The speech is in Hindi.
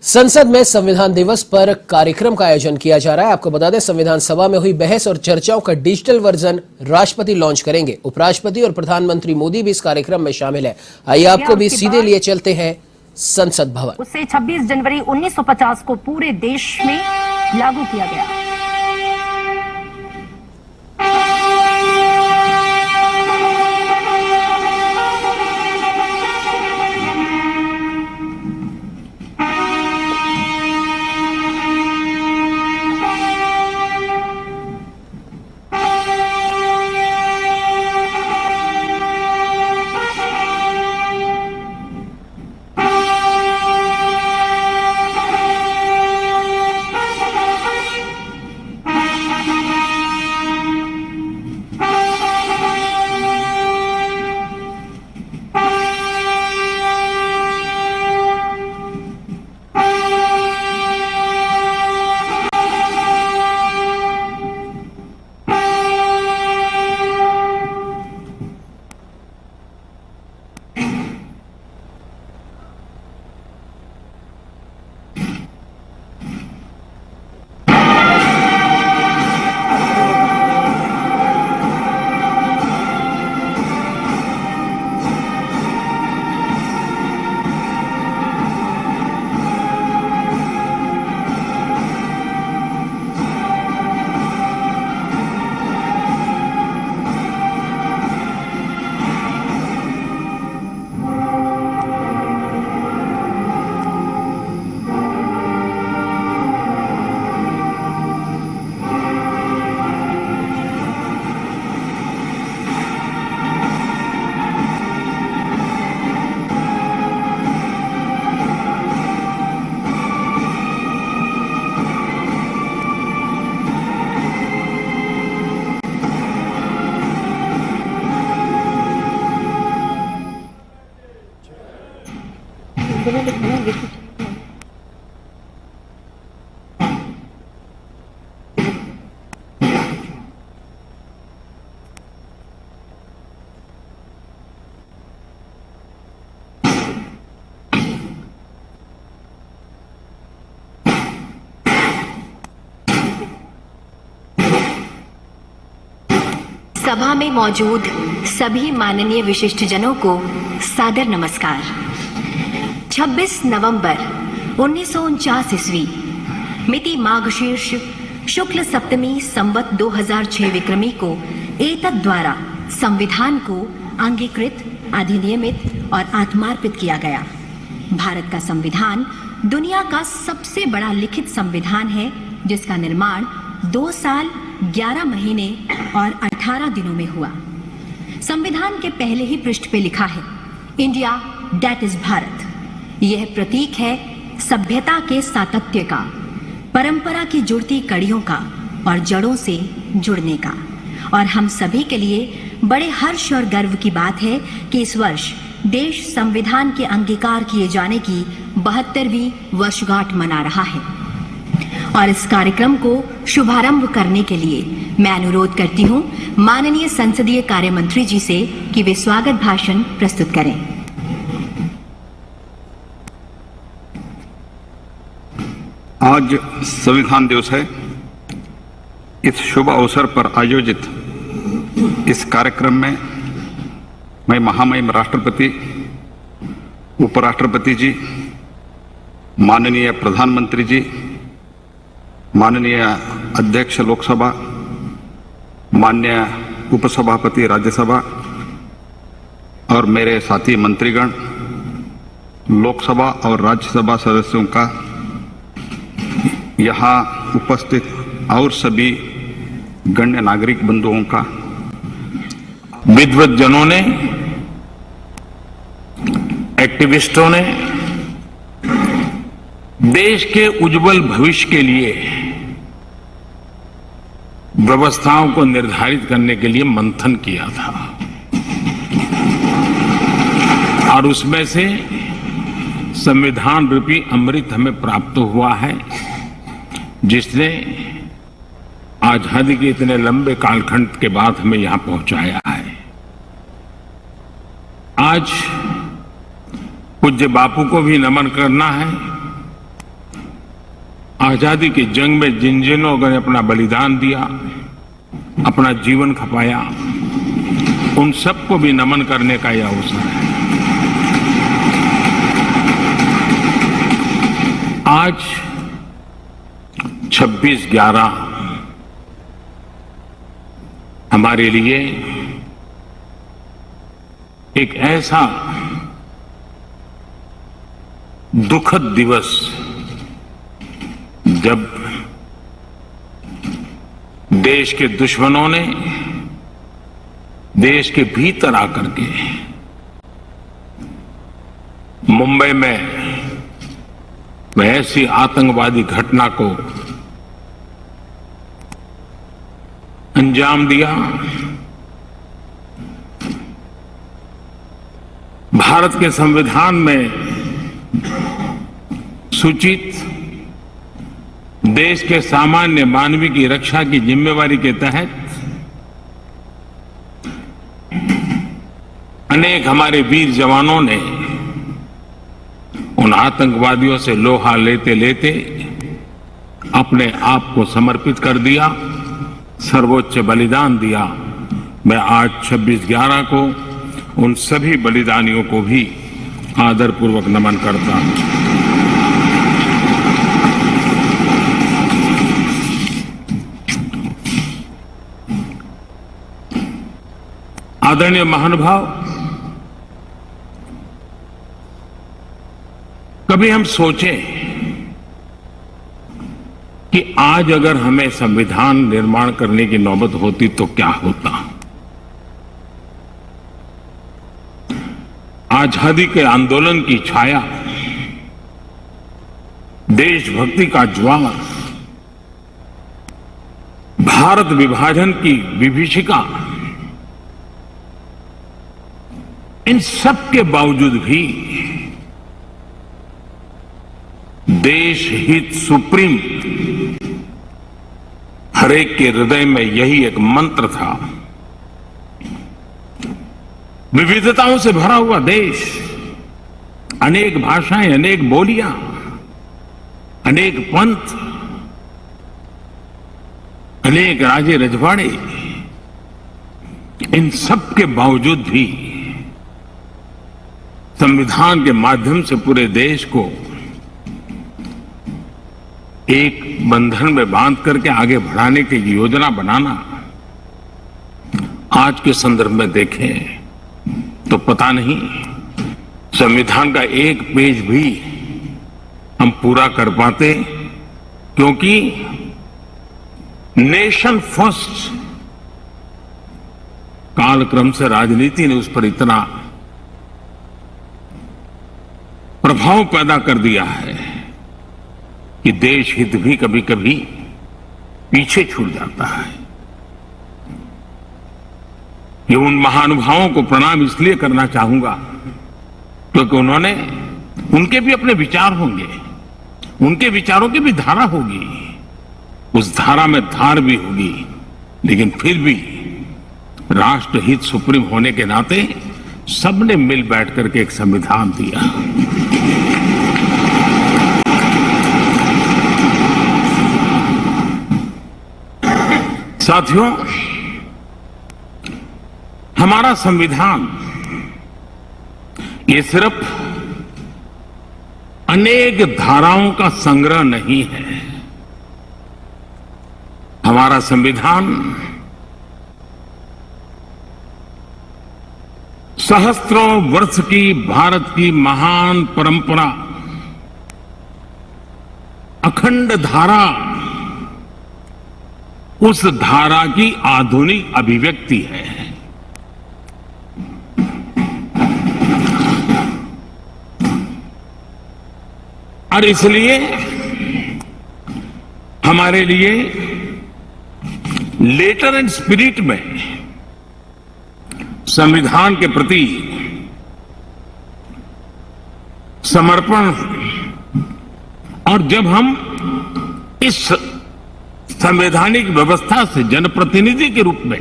संसद में संविधान दिवस पर कार्यक्रम का आयोजन किया जा रहा है। आपको बता दें, संविधान सभा में हुई बहस और चर्चाओं का डिजिटल वर्जन राष्ट्रपति लॉन्च करेंगे। उपराष्ट्रपति और प्रधानमंत्री मोदी भी इस कार्यक्रम में शामिल है। आइए आपको भी सीधे लिए चलते हैं संसद भवन। उसे 26 जनवरी 1950 को पूरे देश में लागू किया गया। सभा में मौजूद सभी माननीय विशिष्टजनों को सादर नमस्कार। 26 नवंबर 1949 ईस्वी मिति माघशीर्ष शुक्ल सप्तमी संवत 2006 विक्रमी को एतद द्वारा संविधान को अंगीकृत, अधिनियमित और आत्मार्पित किया गया। भारत का संविधान दुनिया का सबसे बड़ा लिखित संविधान है, जिसका निर्माण 2 साल 11 महीने और 18 दिनों में हुआ। संविधान के पहले ही पृष्ठ पे लिखा है, इंडिया दैट इज भारत। यह प्रतीक है सभ्यता के सातत्य का, परंपरा की जुड़ती कड़ियों का और जड़ों से जुड़ने का। और हम सभी के लिए बड़े हर्ष और गर्व की बात है कि इस वर्ष देश संविधान के अंगीकार किए जाने की 72वीं वर्षगांठ मना रहा है। और इस कार्यक्रम को शुभारंभ करने के लिए मैं अनुरोध करती हूं माननीय संसदीय कार्य मंत्री जी से कि वे स्वागत भाषण प्रस्तुत करें। आज संविधान दिवस है। इस शुभ अवसर पर आयोजित इस कार्यक्रम में मैं महामहिम राष्ट्रपति, उपराष्ट्रपति जी, माननीय प्रधानमंत्री जी, माननीय अध्यक्ष लोकसभा, माननीय उपसभापति राज्यसभा और मेरे साथी मंत्रीगण, लोकसभा और राज्यसभा सदस्यों का, यहाँ उपस्थित और सभी गण्य नागरिक बंधुओं का, विद्वज्जनों ने, एक्टिविस्टों ने देश के उज्जवल भविष्य के लिए व्यवस्थाओं को निर्धारित करने के लिए मंथन किया था और उसमें से संविधान रूपी अमृत हमें प्राप्त हुआ है, जिसने आजादी के इतने लंबे कालखंड के बाद हमें यहां पहुंचाया है। आज पूज्य बापू को भी नमन करना है आजादी की जंग में जिन जिन लोगों ने अपना बलिदान दिया, अपना जीवन खपाया, उन सबको भी नमन करने का यह अवसर है। आज 26/11 हमारे लिए एक ऐसा दुखद दिवस, जब देश के दुश्मनों ने देश के भीतर आकर के मुंबई में वह ऐसी आतंकवादी घटना को अंजाम दिया। भारत के संविधान में सूचित देश के सामान्य मानवीय की रक्षा की जिम्मेवारी के तहत अनेक हमारे वीर जवानों ने उन आतंकवादियों से लोहा लेते लेते अपने आप को समर्पित कर दिया, सर्वोच्च बलिदान दिया। मैं आज 26/11 को उन सभी बलिदानियों को भी आदरपूर्वक नमन करता हूं। आदरणीय महानुभाव, कभी हम सोचें कि आज अगर हमें संविधान निर्माण करने की नौबत होती तो क्या होता। आजादी के आंदोलन की छाया, देशभक्ति का ज्वार, भारत विभाजन की विभीषिका, इन सब के बावजूद भी देश हित सुप्रीम हरेक के हृदय में यही एक मंत्र था। विविधताओं से भरा हुआ देश, अनेक भाषाएं, अनेक बोलियां, अनेक पंथ, अनेक राजे रजवाड़े, इन सब के बावजूद भी संविधान के माध्यम से पूरे देश को एक बंधन में बांध करके आगे बढ़ाने की योजना बनाना, आज के संदर्भ में देखें तो पता नहीं संविधान का एक पेज भी हम पूरा कर पाते, क्योंकि नेशन फर्स्ट कालक्रम से राजनीति ने उस पर इतना प्रभाव पैदा कर दिया है कि देश हित भी कभी कभी पीछे छूट जाता है। ये उन महानुभावों को प्रणाम इसलिए करना चाहूंगा क्योंकि उनके भी अपने विचार होंगे, उनके विचारों की भी धारा होगी, उस धारा में धार भी होगी, लेकिन फिर भी राष्ट्रहित सुप्रीम होने के नाते सबने मिल बैठ करके एक संविधान दिया। साथियों, हमारा संविधान ये सिर्फ अनेक धाराओं का संग्रह नहीं है। हमारा संविधान सहस्त्रों वर्ष की भारत की महान परंपरा, अखंड धारा, उस धारा की आधुनिक अभिव्यक्ति है। और इसलिए हमारे लिए लेटर एंड स्पिरिट में संविधान के प्रति समर्पण, और जब हम इस संवैधानिक व्यवस्था से जनप्रतिनिधि के रूप में